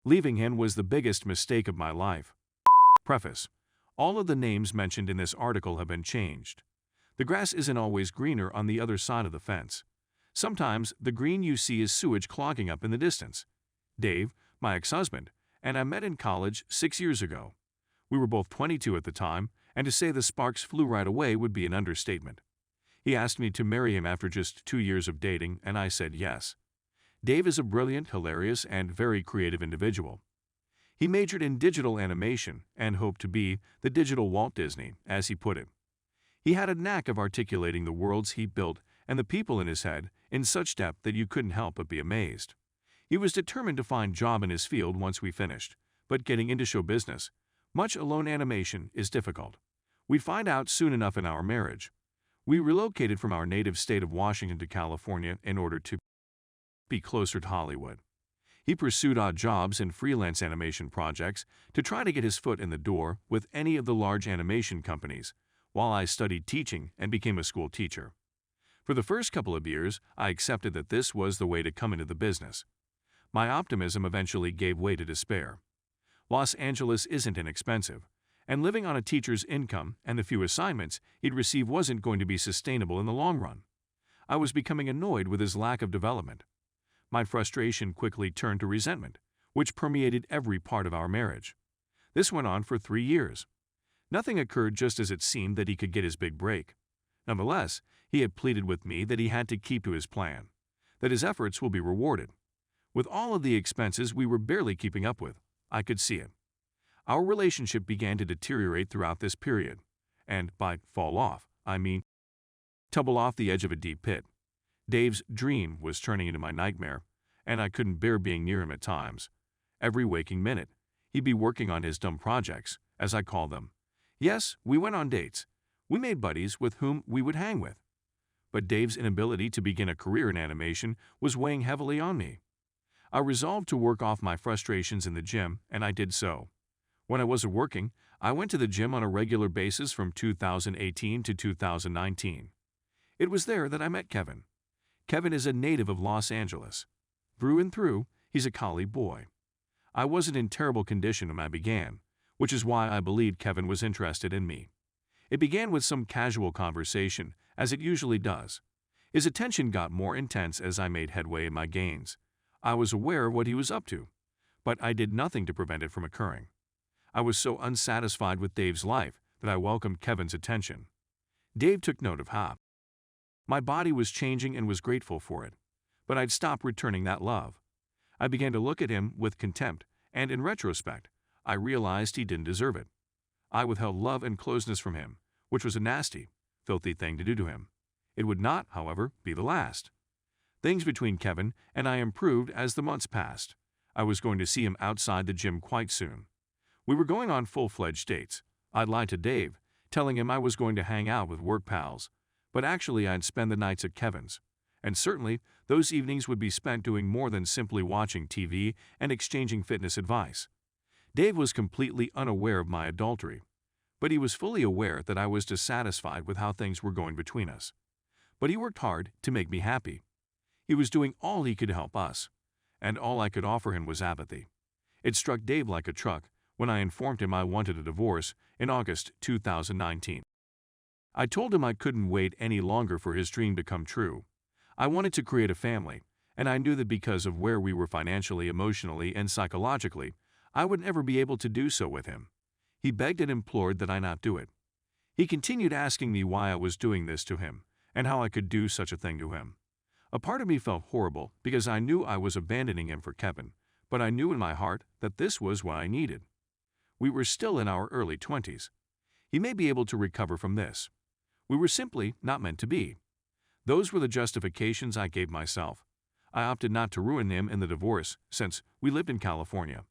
Leaving him was the biggest mistake of my life. Preface. All of the names mentioned in this article have been changed. The grass isn't always greener on the other side of the fence. Sometimes the green you see is sewage clogging up in the distance. Dave, my ex-husband, and I met in college 6 years ago. We were both 22 at the time, and to say the sparks flew right away would be an understatement. He asked me to marry him after just 2 years of dating, and I said yes. Dave is a brilliant, hilarious, and very creative individual. He majored in digital animation and hoped to be the digital Walt Disney, as he put it. He had a knack of articulating the worlds he built and the people in his head in such depth that you couldn't help but be amazed. He was determined to find a job in his field once we finished, but getting into show business, much alone animation, is difficult. We'd find out soon enough in our marriage. We relocated from our native state of Washington to California in order to be closer to Hollywood. He pursued odd jobs and freelance animation projects to try to get his foot in the door with any of the large animation companies, while I studied teaching and became a school teacher. For the first couple of years, I accepted that this was the way to come into the business. My optimism eventually gave way to despair. Los Angeles isn't inexpensive, and living on a teacher's income and the few assignments he'd receive wasn't going to be sustainable in the long run. I was becoming annoyed with his lack of development. My frustration quickly turned to resentment, which permeated every part of our marriage. This went on for 3 years. Nothing occurred just as it seemed that he could get his big break. Nonetheless, he had pleaded with me that he had to keep to his plan, that his efforts will be rewarded. With all of the expenses we were barely keeping up with, I could see it. Our relationship began to deteriorate throughout this period, and by fall off, I mean tumble off the edge of a deep pit. Dave's dream was turning into my nightmare, and I couldn't bear being near him at times. Every waking minute, he'd be working on his dumb projects, as I call them. Yes, we went on dates. We made buddies with whom we would hang with. But Dave's inability to begin a career in animation was weighing heavily on me. I resolved to work off my frustrations in the gym, and I did so. When I wasn't working, I went to the gym on a regular basis from 2018 to 2019. It was there that I met Kevin. Kevin is a native of Los Angeles. Through and through, he's a collie boy. I wasn't in terrible condition when I began, which is why I believed Kevin was interested in me. It began with some casual conversation, as it usually does. His attention got more intense as I made headway in my gains. I was aware of what he was up to, but I did nothing to prevent it from occurring. I was so unsatisfied with Dave's life that I welcomed Kevin's attention. Dave took note of how my body was changing and was grateful for it, but I'd stopped returning that love. I began to look at him with contempt, and in retrospect, I realized he didn't deserve it. I withheld love and closeness from him, which was a nasty, filthy thing to do to him. It would not, however, be the last. Things between Kevin and I improved as the months passed. I was going to see him outside the gym quite soon. We were going on full-fledged dates. I'd lied to Dave, telling him I was going to hang out with work pals, but actually I'd spend the nights at Kevin's. And certainly, those evenings would be spent doing more than simply watching TV and exchanging fitness advice. Dave was completely unaware of my adultery, but he was fully aware that I was dissatisfied with how things were going between us. But he worked hard to make me happy. He was doing all he could to help us, and all I could offer him was apathy. It struck Dave like a truck when I informed him I wanted a divorce in August 2019. I told him I couldn't wait any longer for his dream to come true. I wanted to create a family, and I knew that because of where we were financially, emotionally, and psychologically, I would never be able to do so with him. He begged and implored that I not do it. He continued asking me why I was doing this to him, and how I could do such a thing to him. A part of me felt horrible because I knew I was abandoning him for Kevin, but I knew in my heart that this was what I needed. We were still in our early 20s. He may be able to recover from this. We were simply not meant to be. Those were the justifications I gave myself. I opted not to ruin him in the divorce since we lived in California.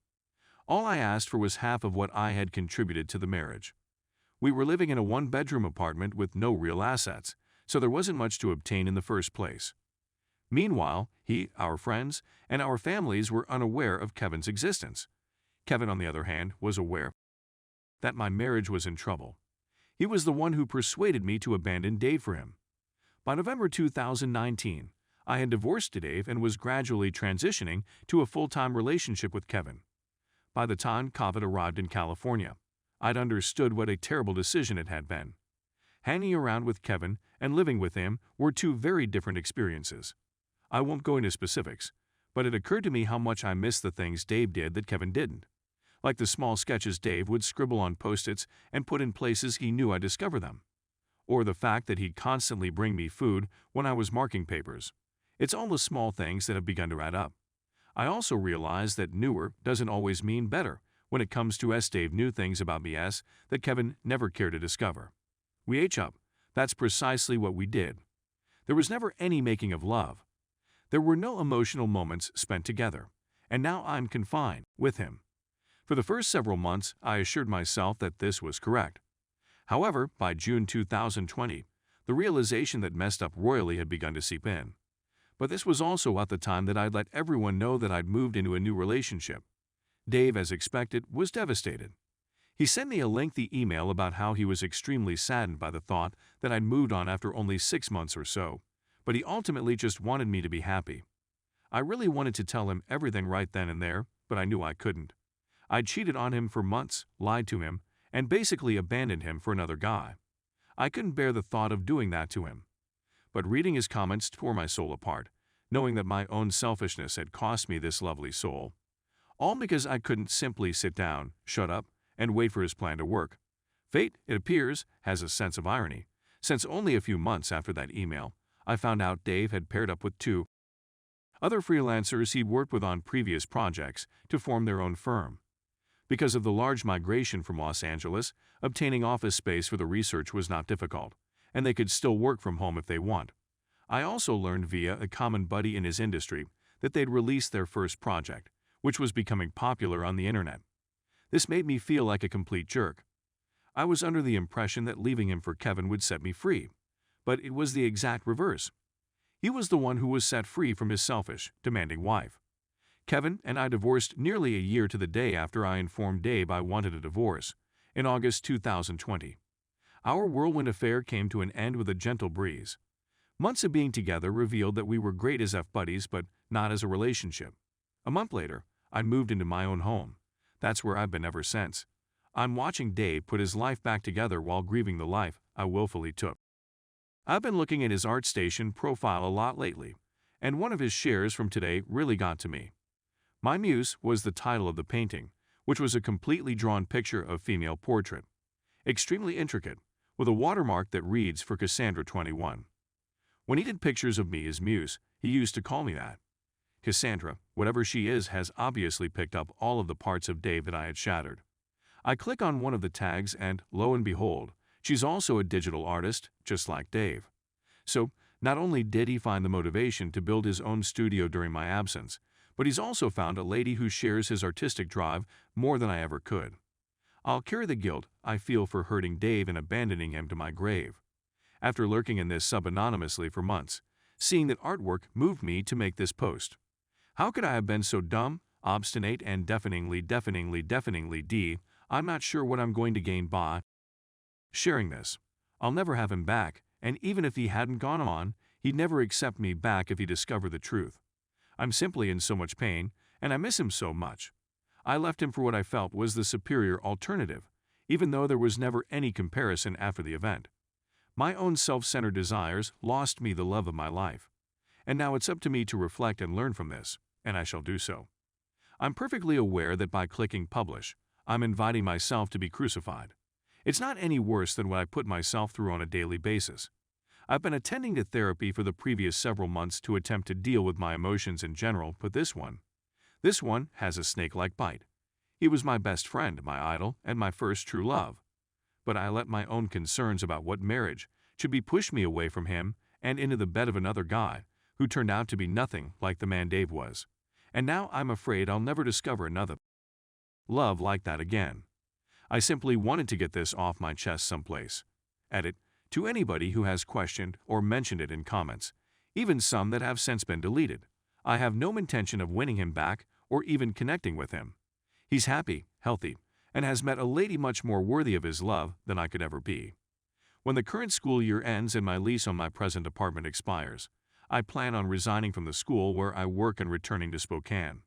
All I asked for was half of what I had contributed to the marriage. We were living in a one-bedroom apartment with no real assets, so there wasn't much to obtain in the first place. Meanwhile, he, our friends, and our families were unaware of Kevin's existence. Kevin, on the other hand, was aware that my marriage was in trouble. He was the one who persuaded me to abandon Dave for him. By November 2019, I had divorced Dave and was gradually transitioning to a full-time relationship with Kevin. By the time COVID arrived in California, I'd understood what a terrible decision it had been. Hanging around with Kevin and living with him were two very different experiences. I won't go into specifics, but it occurred to me how much I missed the things Dave did that Kevin didn't. Like the small sketches Dave would scribble on post-its and put in places he knew I'd discover them. Or the fact that he'd constantly bring me food when I was marking papers. It's all the small things that have begun to add up. I also realized that newer doesn't always mean better when it comes to Dave knew things about me that Kevin never cared to discover. We ate up. That's precisely what we did. There was never any making of love. There were no emotional moments spent together. And now I'm confined with him. For the first several months, I assured myself that this was correct. However, by June 2020, the realization that messed up royally had begun to seep in. But this was also at the time that I'd let everyone know that I'd moved into a new relationship. Dave, as expected, was devastated. He sent me a lengthy email about how he was extremely saddened by the thought that I'd moved on after only 6 months or so, but he ultimately just wanted me to be happy. I really wanted to tell him everything right then and there, but I knew I couldn't. I'd cheated on him for months, lied to him, and basically abandoned him for another guy. I couldn't bear the thought of doing that to him. But reading his comments tore my soul apart, knowing that my own selfishness had cost me this lovely soul. All because I couldn't simply sit down, shut up, and wait for his plan to work. Fate, it appears, has a sense of irony, since only a few months after that email, I found out Dave had paired up with 2 other freelancers he'd worked with on previous projects to form their own firm. Because of the large migration from Los Angeles, obtaining office space for the research was not difficult, and they could still work from home if they want. I also learned via a common buddy in his industry that they'd released their first project, which was becoming popular on the internet. This made me feel like a complete jerk. I was under the impression that leaving him for Kevin would set me free, but it was the exact reverse. He was the one who was set free from his selfish, demanding wife. Kevin and I divorced nearly a year to the day after I informed Dave I wanted a divorce, in August 2020. Our whirlwind affair came to an end with a gentle breeze. Months of being together revealed that we were great as buddies, but not as a relationship. A month later, I moved into my own home. That's where I've been ever since. I'm watching Dave put his life back together while grieving the life I willfully took. I've been looking at his ArtStation profile a lot lately, and one of his shares from today really got to me. My muse was the title of the painting, which was a completely drawn picture of female portrait. Extremely intricate, with a watermark that reads for Cassandra 21. When he did pictures of me as muse, he used to call me that. Cassandra, whatever she is, has obviously picked up all of the parts of Dave that I had shattered. I click on one of the tags and, lo and behold, she's also a digital artist, just like Dave. So, not only did he find the motivation to build his own studio during my absence, but he's also found a lady who shares his artistic drive more than I ever could. I'll carry the guilt I feel for hurting Dave and abandoning him to my grave. After lurking in this sub anonymously for months, seeing that artwork moved me to make this post. How could I have been so dumb, obstinate, and deafeningly D? I'm not sure what I'm going to gain by sharing this. I'll never have him back, and even if he hadn't gone on, he'd never accept me back if he discovered the truth. I'm simply in so much pain, and I miss him so much. I left him for what I felt was the superior alternative, even though there was never any comparison after the event. My own self-centered desires lost me the love of my life. And now it's up to me to reflect and learn from this, and I shall do so. I'm perfectly aware that by clicking publish, I'm inviting myself to be crucified. It's not any worse than what I put myself through on a daily basis. I've been attending to therapy for the previous several months to attempt to deal with my emotions in general, but this one has a snake-like bite. He was my best friend, my idol, and my first true love. But I let my own concerns about what marriage should be push me away from him and into the bed of another guy who turned out to be nothing like the man Dave was. And now I'm afraid I'll never discover another love like that again. I simply wanted to get this off my chest someplace. Edit, to anybody who has questioned or mentioned it in comments, even some that have since been deleted. I have no intention of winning him back or even connecting with him. He's happy, healthy, and has met a lady much more worthy of his love than I could ever be. When the current school year ends and my lease on my present apartment expires, I plan on resigning from the school where I work and returning to Spokane.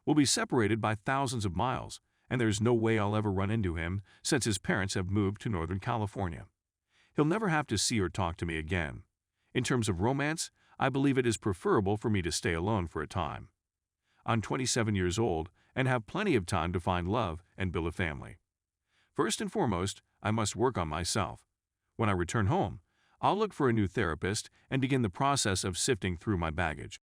We'll be separated by thousands of miles, and there's no way I'll ever run into him since his parents have moved to Northern California. He'll never have to see or talk to me again. In terms of romance, I believe it is preferable for me to stay alone for a time. I'm 27 years old and have plenty of time to find love and build a family. First and foremost, I must work on myself. When I return home, I'll look for a new therapist and begin the process of sifting through my baggage.